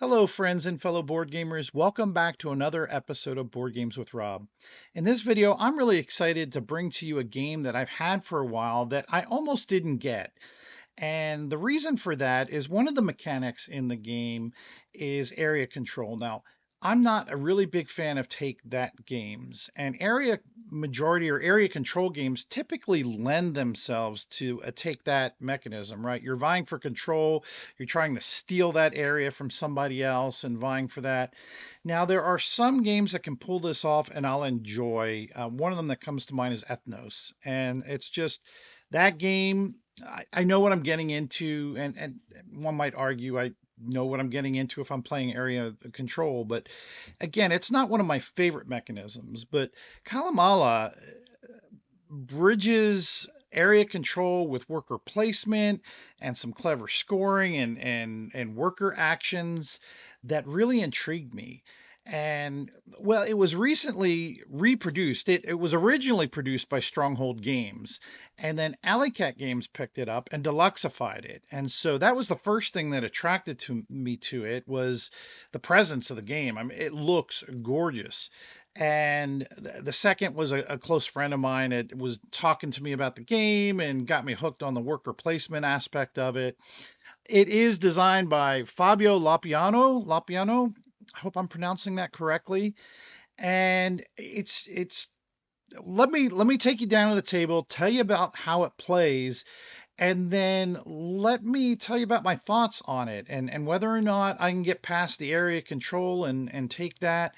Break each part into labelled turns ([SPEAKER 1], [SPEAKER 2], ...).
[SPEAKER 1] Hello, friends and fellow board gamers. Welcome back to another episode of Board Games with Rob. In this video, I'm really excited to bring to you a game that I've had for a while that I almost didn't get. And the reason for that is one of the mechanics in the game is area control. Now, I'm not a really big fan of take that games, and area control games typically lend themselves to a take that mechanism, right? You're vying for control, you're trying to steal that area from somebody else and vying for that. Now, there are some games that can pull this off and I'll enjoy. One of them that comes to mind is Ethnos, and it's just that game. I know what I'm getting into, and one might argue I know what I'm getting into if I'm playing area control, but again, it's not one of my favorite mechanisms. But Calimala bridges area control with worker placement and some clever scoring and worker actions that really intrigued me. And well, it was recently reproduced. It was originally produced by Stronghold Games, and then Alley Cat Games picked it up and deluxeified it. And so that was the first thing that attracted to me to it was the presence of the game. I mean, it looks gorgeous. And the second was a close friend of mine. It was talking to me about the game and got me hooked on the worker placement aspect of it. It is designed by Fabio Lopiano. Lopiano, I hope I'm pronouncing that correctly. And it's let me take you down to the table, tell you about how it plays, and then let me tell you about my thoughts on it and whether or not I can get past the area control and take that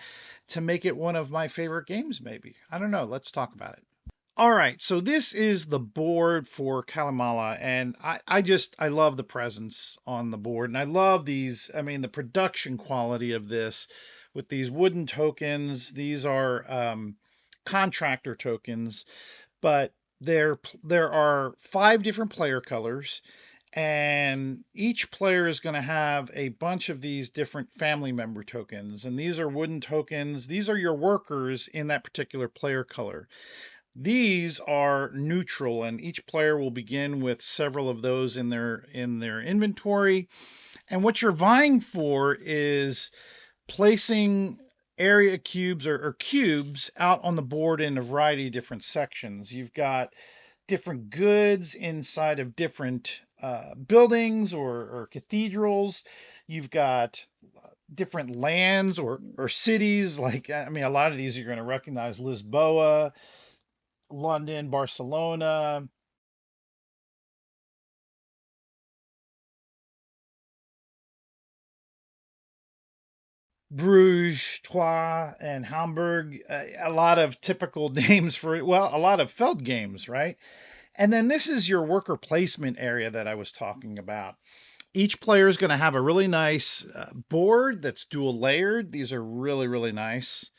[SPEAKER 1] to make it one of my favorite games, maybe. I don't know. Let's talk about it. All right, so this is the board for Calimala, and I love the presence on the board, and I love these. I mean, the production quality of this with these wooden tokens. These are contractor tokens, but there are five different player colors, and each player is going to have a bunch of these different family member tokens, and these are wooden tokens. These are your workers in that particular player color. These are neutral, and each player will begin with several of those in their inventory. And what you're vying for is placing area cubes or cubes out on the board in a variety of different sections. You've got different goods inside of different buildings or cathedrals. You've got different lands or cities. Like, I mean, a lot of these you're going to recognize: Lisboa, London, Barcelona, Bruges, Troyes, and Hamburg. A lot of typical names for, well, a lot of Feld games, right? And then this is your worker placement area that I was talking about. Each player is going to have a really nice board that's dual layered. These are really, really nice.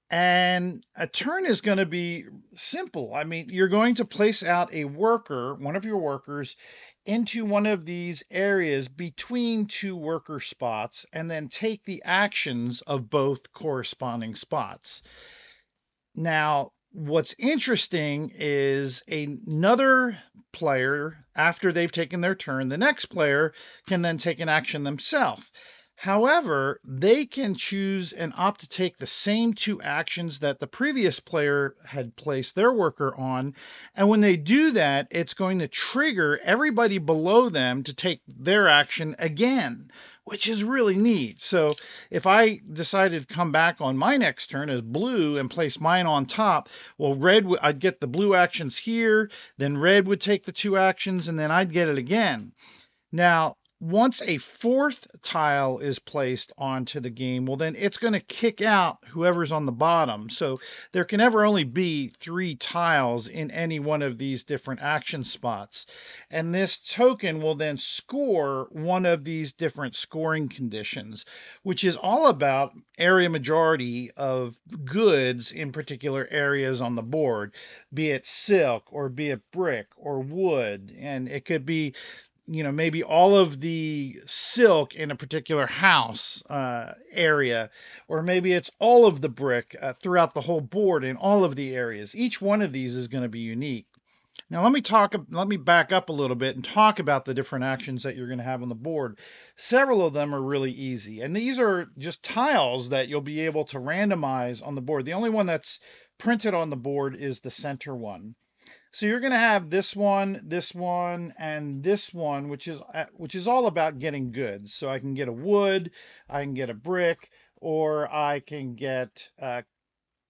[SPEAKER 1] And a turn is going to be simple. I mean, you're going to place out a worker, one of your workers, into one of these areas between two worker spots, and then take the actions of both corresponding spots. Now, what's interesting is another player, after they've taken their turn, the next player can then take an action themselves. However, they can choose and opt to take the same two actions that the previous player had placed their worker on. And when they do that, it's going to trigger everybody below them to take their action again, which is really neat. So if I decided to come back on my next turn as blue and place mine on top, well, I'd get the blue actions here, then red would take the two actions, and then I'd get it again. Now, once a fourth tile is placed onto the game, well, then it's going to kick out whoever's on the bottom. So there can ever only be 3 tiles in any one of these different action spots. And this token will then score one of these different scoring conditions, which is all about area majority of goods in particular areas on the board, be it silk or be it brick or wood. And it could be, maybe all of the silk in a particular house area, or maybe it's all of the brick throughout the whole board in all of the areas. Each one of these is going to be unique. Now let me back up a little bit and talk about the different actions that you're going to have on the board. Several of them are really easy, and these are just tiles that you'll be able to randomize on the board. The only one that's printed on the board is the center one. So you're going to have this one, and this one, which is all about getting goods. So I can get a wood, I can get a brick, or I can get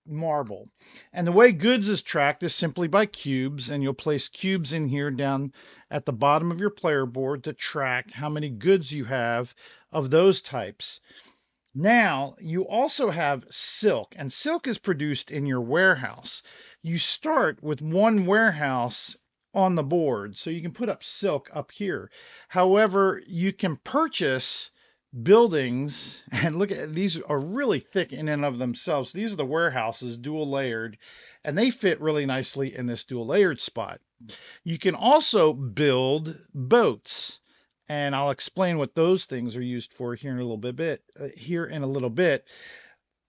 [SPEAKER 1] marble. And the way goods is tracked is simply by cubes, and you'll place cubes in here down at the bottom of your player board to track how many goods you have of those types. Now, you also have silk, and silk is produced in your warehouse. You start with one warehouse on the board, so you can put up silk up here. However, you can purchase buildings, and look at these are really thick in and of themselves. These are the warehouses, dual layered, and they fit really nicely in this dual layered spot. You can also build boats, and I'll explain what those things are used for here in a little bit.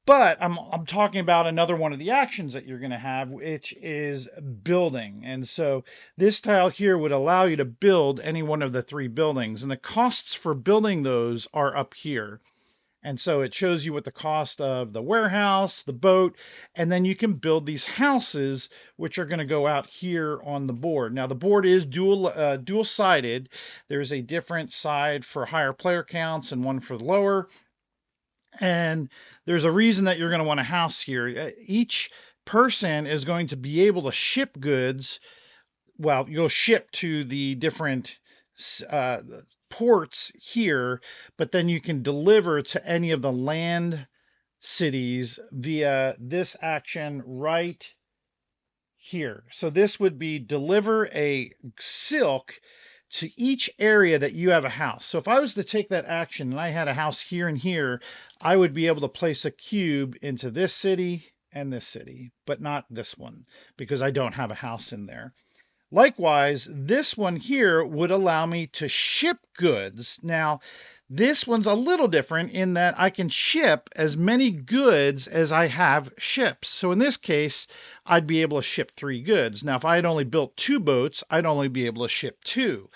[SPEAKER 1] But I'm talking about another one of the actions that you're going to have, which is building. And so this tile here would allow you to build any one of the three buildings, and the costs for building those are up here. And so it shows you what the cost of the warehouse, the boat, and then you can build these houses, which are going to go out here on the board. Now the board is dual sided. There's a different side for higher player counts and one for lower. And there's a reason that you're going to want a house here. Each person is going to be able to ship goods. Well, you'll ship to the different ports here, but then you can deliver to any of the land cities via this action right here. So this would be deliver a silk to each area that you have a house. So if I was to take that action and I had a house here and here, I would be able to place a cube into this city and this city, but not this one because I don't have a house in there. Likewise, this one here would allow me to ship goods. Now, this one's a little different in that I can ship as many goods as I have ships. So in this case, I'd be able to ship 3 goods. Now, if I had only built 2 boats, I'd only be able to ship 2.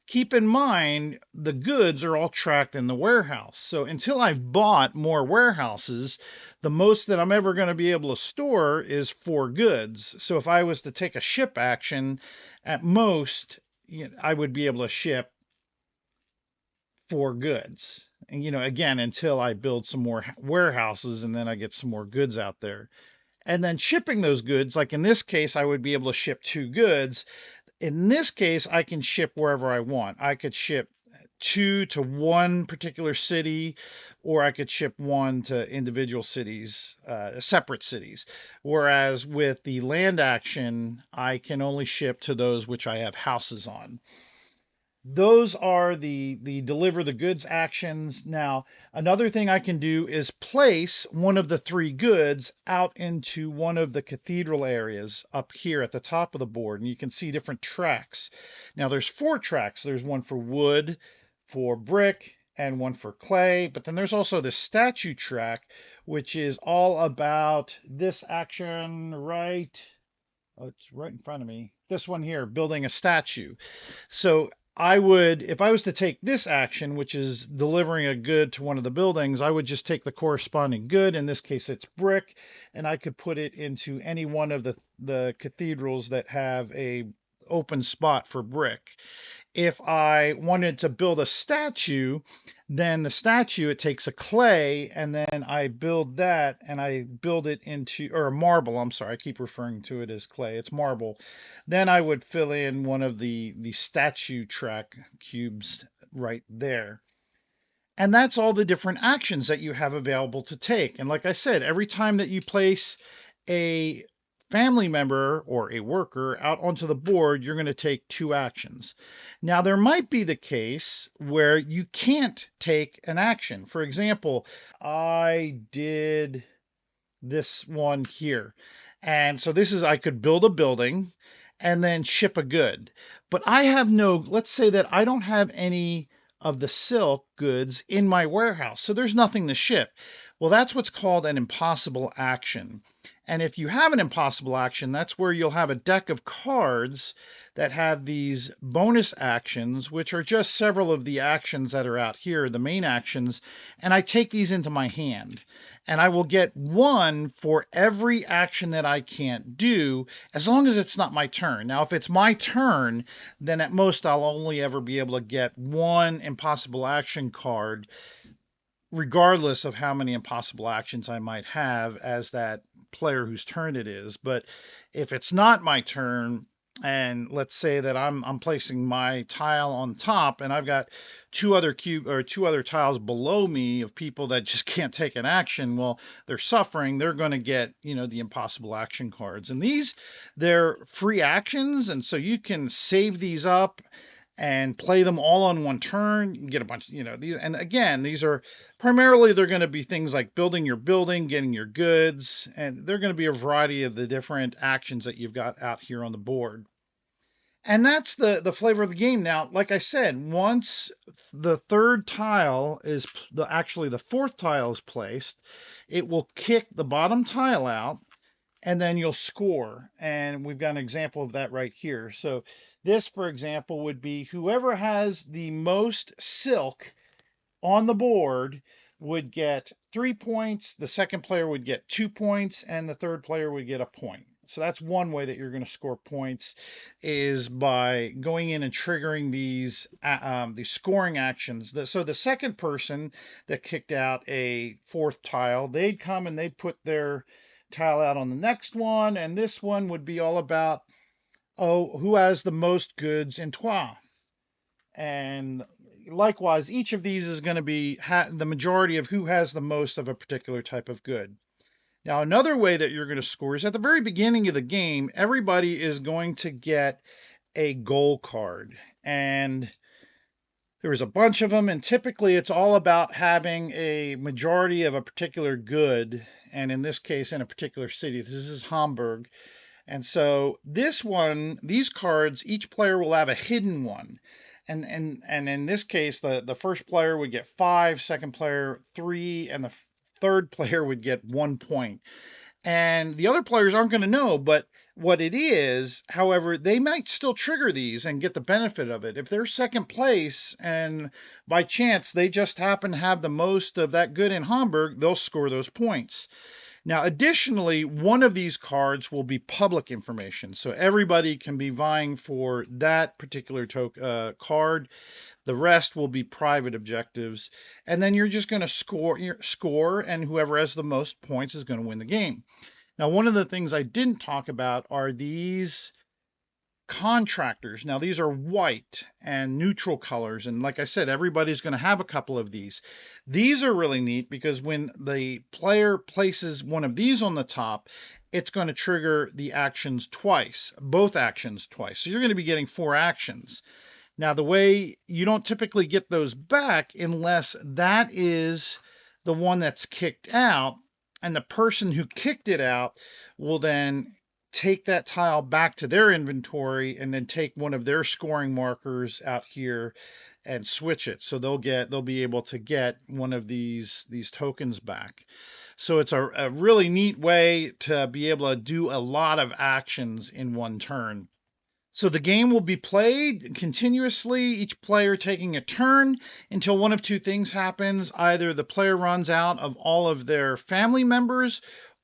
[SPEAKER 1] Keep in mind, the goods are all tracked in the warehouse. So until I've bought more warehouses, the most that I'm ever going to be able to store is 4 goods. So if I was to take a ship action, at most, I would be able to ship 4 goods. And, again, until I build some more warehouses and then I get some more goods out there. And then shipping those goods, like in this case, I would be able to ship 2 goods. In this case, I can ship wherever I want. I could ship 2 to one particular city, or I could ship 1 to individual cities, separate cities. Whereas with the land action, I can only ship to those which I have houses on. Those are the deliver the goods actions. Now, another thing I can do is place one of the 3 goods out into one of the cathedral areas up here at the top of the board, and you can see different tracks. Now, there's 4 tracks. There's one for wood, for brick, and one for clay, but then there's also the statue track, which is all about this action right. Oh, it's right in front of me. This one here, building a statue. So if I was to take this action, which is delivering a good to one of the buildings, I would just take the corresponding good. In this case, it's brick, and I could put it into any one of the cathedrals that have a open spot for brick. If I wanted to build a statue, then the statue, it takes a clay, and then I build that, and I build it into, or a marble, I'm sorry, I keep referring to it as clay, it's marble. Then I would fill in one of the statue track cubes right there. And that's all the different actions that you have available to take. And like I said, every time that you place a family member or a worker out onto the board, you're going to take 2 actions. Now, there might be the case where you can't take an action. For example, I did this one here. And so I could build a building and then ship a good. But let's say that I don't have any of the silk goods in my warehouse. So there's nothing to ship. Well, that's what's called an impossible action. And if you have an impossible action, that's where you'll have a deck of cards that have these bonus actions, which are just several of the actions that are out here, the main actions, and I take these into my hand. And I will get one for every action that I can't do, as long as it's not my turn. Now, if it's my turn, then at most I'll only ever be able to get one impossible action card, regardless of how many impossible actions I might have as that player whose turn it is. But if it's not my turn, and let's say that I'm placing my tile on top, and I've got two other tiles below me of people that just can't take an action, well, they're suffering. They're going to get, the impossible action cards, and they're free actions, and so you can save these up and play them all on one turn. You can get a bunch, these, and again, these are primarily, they're going to be things like building your building, getting your goods, and they're going to be a variety of the different actions that you've got out here on the board. And that's the flavor of the game. Now, like I said, once the third tile is actually the fourth tile is placed, it will kick the bottom tile out, and then you'll score. And we've got an example of that right here. So this, for example, would be whoever has the most silk on the board would get 3 points, the second player would get 2 points, and the third player would get a point. So that's one way that you're going to score points, is by going in and triggering these scoring actions. So the second person that kicked out a fourth tile, they'd come and they'd put their tile out on the next one, and this one would be all about, who has the most goods in Troyes. And likewise, each of these is going to be the majority of who has the most of a particular type of good. Now, another way that you're going to score is at the very beginning of the game, everybody is going to get a goal card. And there's a bunch of them, and typically it's all about having a majority of a particular good, and in this case, in a particular city. This is Hamburg. And so these cards, each player will have a hidden one. And in this case, the first player would get 5, second player 3, and the third player would get 1 point. And the other players aren't going to know, but what it is, however, they might still trigger these and get the benefit of it. If they're second place and by chance they just happen to have the most of that good in Hamburg, they'll score those points. Now, additionally, one of these cards will be public information, so everybody can be vying for that particular card. The rest will be private objectives, and then you're just going to score, and whoever has the most points is going to win the game. Now, one of the things I didn't talk about are these contractors. Now, these are white and neutral colors, and like I said, everybody's going to have a couple of these. These are really neat because when the player places one of these on the top, it's going to trigger the actions twice, both actions twice. So you're going to be getting 4 actions. Now, the way you don't typically get those back unless that is the one that's kicked out, and the person who kicked it out will then take that tile back to their inventory and then take one of their scoring markers out here and switch it. So they'll be able to get one of these tokens back. So it's a really neat way to be able to do a lot of actions in one turn. So the game will be played continuously, each player taking a turn until one of two things happens. Either the player runs out of all of their family members,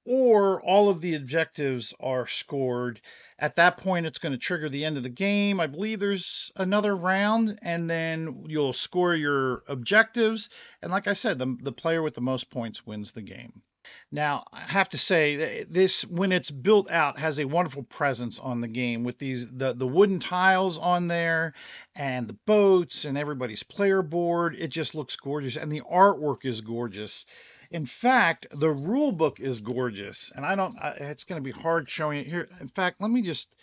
[SPEAKER 1] or all of the objectives are scored. At that point, it's going to trigger the end of the game. I believe there's another round, and then you'll score your objectives. And like I said, the player with the most points wins the game. Now, I have to say, this, when it's built out, has a wonderful presence on the game with the wooden tiles on there and the boats and everybody's player board. It just looks gorgeous, and the artwork is gorgeous. In fact, the rule book is gorgeous, and it's going to be hard showing it here. In fact, let me just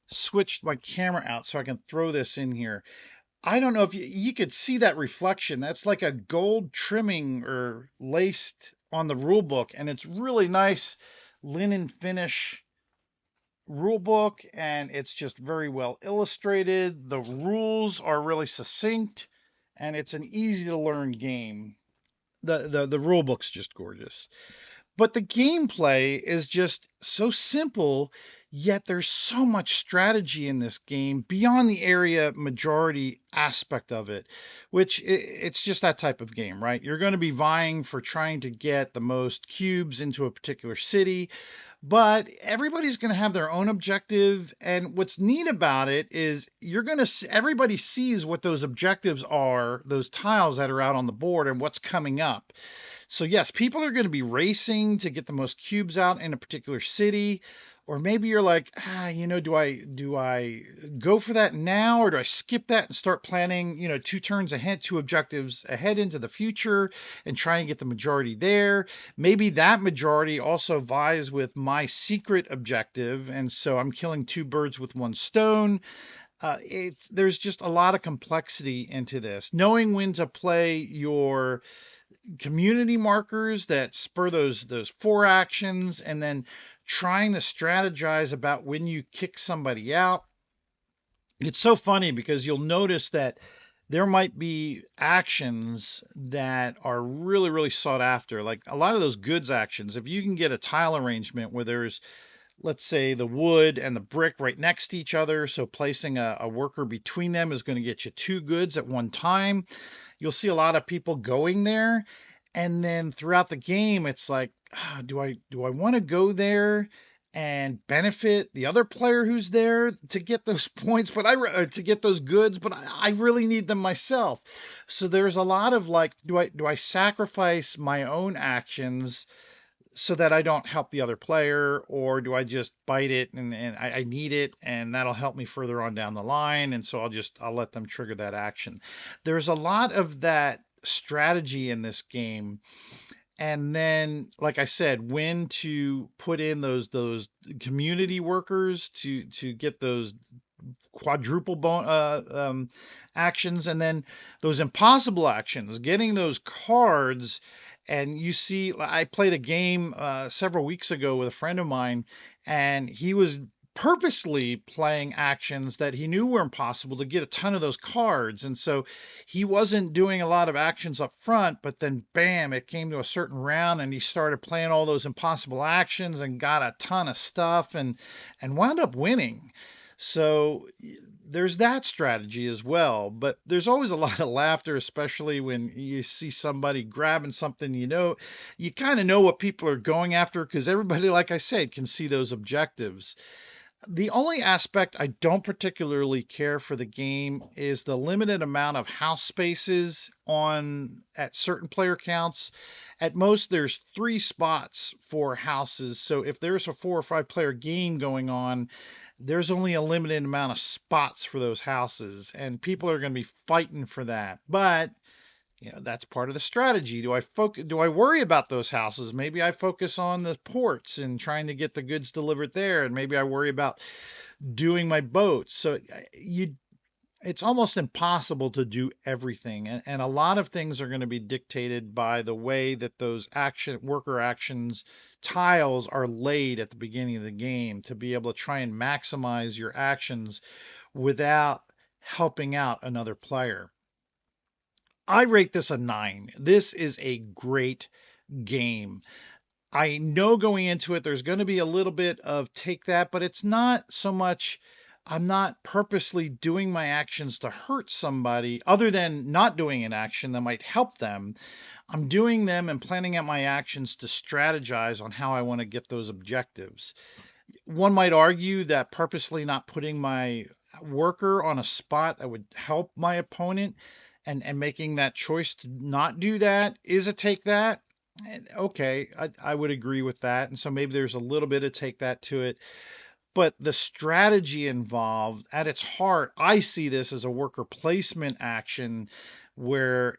[SPEAKER 1] switch my camera out so I can throw this in here. I don't know if you could see that reflection. That's like a gold trimming or laced on the rule book, and it's really nice linen finish rule book, and it's just very well illustrated. The rules are really succinct, and it's an easy to learn game. The rule book's just gorgeous. But the gameplay is just so simple, yet there's so much strategy in this game beyond the area majority aspect of it, which it's just that type of game, right? You're going to be vying for trying to get the most cubes into a particular city, but everybody's going to have their own objective. And what's neat about it is everybody sees what those objectives are, those tiles that are out on the board and what's coming up. So yes, people are going to be racing to get the most cubes out in a particular city, or maybe you're like, do I go for that now, or do I skip that and start planning, 2 turns ahead, 2 objectives ahead into the future, and try and get the majority there? Maybe that majority also vies with my secret objective, and so I'm killing 2 birds with 1 stone. There's just a lot of complexity into this. Knowing when to play your community markers that spur those 4 actions, and then trying to strategize about when you kick somebody out. It's so funny because you'll notice that there might be actions that are really, really sought after. Like a lot of those goods actions, if you can get a tile arrangement where there's, let's say, the wood and the brick right next to each other, so placing a worker between them is going to get you 2 goods at one time. You'll see a lot of people going there, and then throughout the game it's like, do I want to go there and benefit the other player who's there to get those points, but to get those goods, but I really need them myself. So there's a lot of like, do I sacrifice my own actions so that I don't help the other player, or do I just bite it and I need it and that'll help me further on down the line, and so I'll let them trigger that action. There's a lot of that strategy in this game. And then, like I said, when to put in those community workers to get those quadruple actions, and then those impossible actions, getting those cards. And you see, I played a game several weeks ago with a friend of mine, and he was purposely playing actions that he knew were impossible to get a ton of those cards. And so he wasn't doing a lot of actions up front, but then bam, it came to a certain round and he started playing all those impossible actions and got a ton of stuff and wound up winning. So there's that strategy as well, but there's always a lot of laughter, especially when you see somebody grabbing something, you kind of know what people are going after because everybody, like I said, can see those objectives. The only aspect I don't particularly care for the game is the limited amount of house spaces at certain player counts. At most, there's 3 spots for houses. So if there's a 4 or 5 player game going on, there's only a limited amount of spots for those houses, and people are going to be fighting for that. But that's part of the strategy. Do I worry about those houses? Maybe I focus on the ports and trying to get the goods delivered there, and maybe I worry about doing my boats. So it's almost impossible to do everything, and a lot of things are going to be dictated by the way that those worker actions tiles are laid at the beginning of the game to be able to try and maximize your actions without helping out another player. I rate this a 9. This is a great game. I know going into it, there's going to be a little bit of take that, but it's not so much, I'm not purposely doing my actions to hurt somebody other than not doing an action that might help them. I'm doing them and planning out my actions to strategize on how I want to get those objectives. One might argue that purposely not putting my worker on a spot that would help my opponent and making that choice to not do that is a take that. And okay, I would agree with that. And so maybe there's a little bit of take that to it. But the strategy involved, at its heart, I see this as a worker placement action where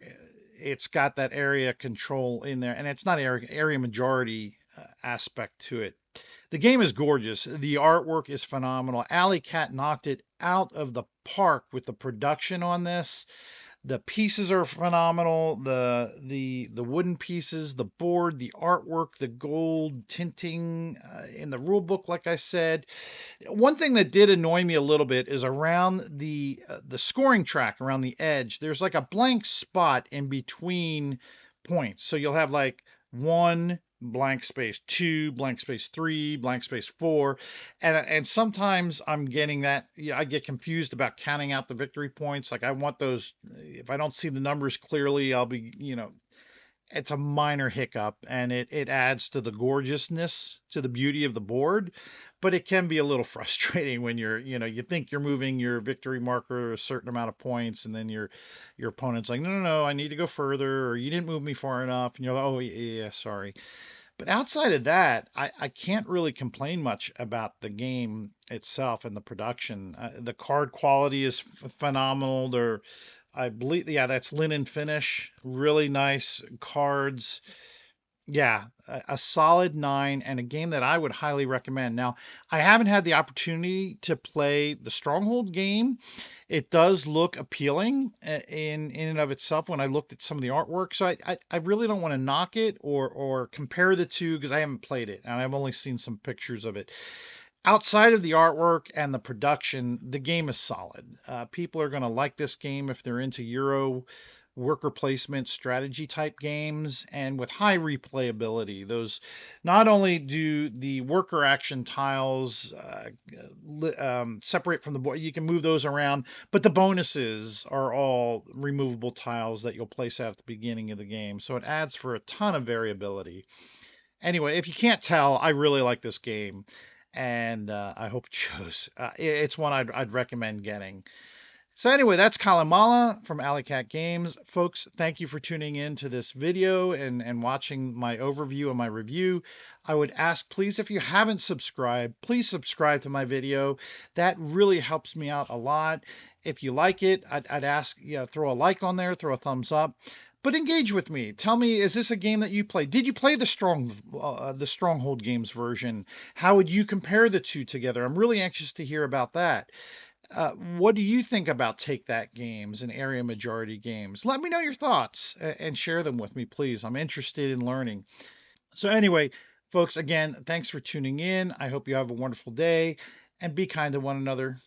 [SPEAKER 1] it's got that area control in there, and it's not area majority aspect to it. The game is gorgeous. The artwork is phenomenal. Alley Cat knocked it out of the park with the production on this. The pieces are phenomenal. The wooden pieces, the board, the artwork, the gold tinting in the rule book. Like I said, one thing that did annoy me a little bit is around the scoring track, around the edge. There's like a blank spot in between points. So you'll have like 1, blank space 2, blank space 3, blank space 4. And sometimes I'm getting that, yeah, I get confused about counting out the victory points. Like I want those, if I don't see the numbers clearly, I'll be, it's a minor hiccup, and it adds to the gorgeousness, to the beauty of the board, but it can be a little frustrating when you think you're moving your victory marker a certain amount of points, and then your opponent's like, no, no, no, I need to go further, or you didn't move me far enough, and you're like, oh yeah, sorry. But outside of that, I can't really complain much about the game itself and the production. The card quality is phenomenal. I believe, yeah, that's linen finish, really nice cards. Yeah, a solid 9, and a game that I would highly recommend. Now, I haven't had the opportunity to play the Stronghold game. It does look appealing in and of itself when I looked at some of the artwork. So I really don't want to knock it or compare the two because I haven't played it and I've only seen some pictures of it. Outside of the artwork and the production, the game is solid. People are going to like this game if they're into Euro worker placement strategy type games, and with high replayability. Those, not only do the worker action tiles separate from the board, you can move those around, but the bonuses are all removable tiles that you'll place out at the beginning of the game. So it adds for a ton of variability. Anyway, if you can't tell, I really like this game, and I hope it shows. It's one I'd recommend getting. So anyway, that's Calimala from Alley Cat Games. Folks, thank you for tuning in to this video and watching my overview and my review. I would ask, please, if you haven't subscribed, please subscribe to my video. That really helps me out a lot. If you like it, I'd ask, throw a like on there, throw a thumbs up. But engage with me. Tell me, is this a game that you played? Did you play the Stronghold Games version? How would you compare the two together? I'm really anxious to hear about that. What do you think about Take That Games and Area Majority Games? Let me know your thoughts and share them with me, please. I'm interested in learning. So anyway, folks, again, thanks for tuning in. I hope you have a wonderful day and be kind to one another.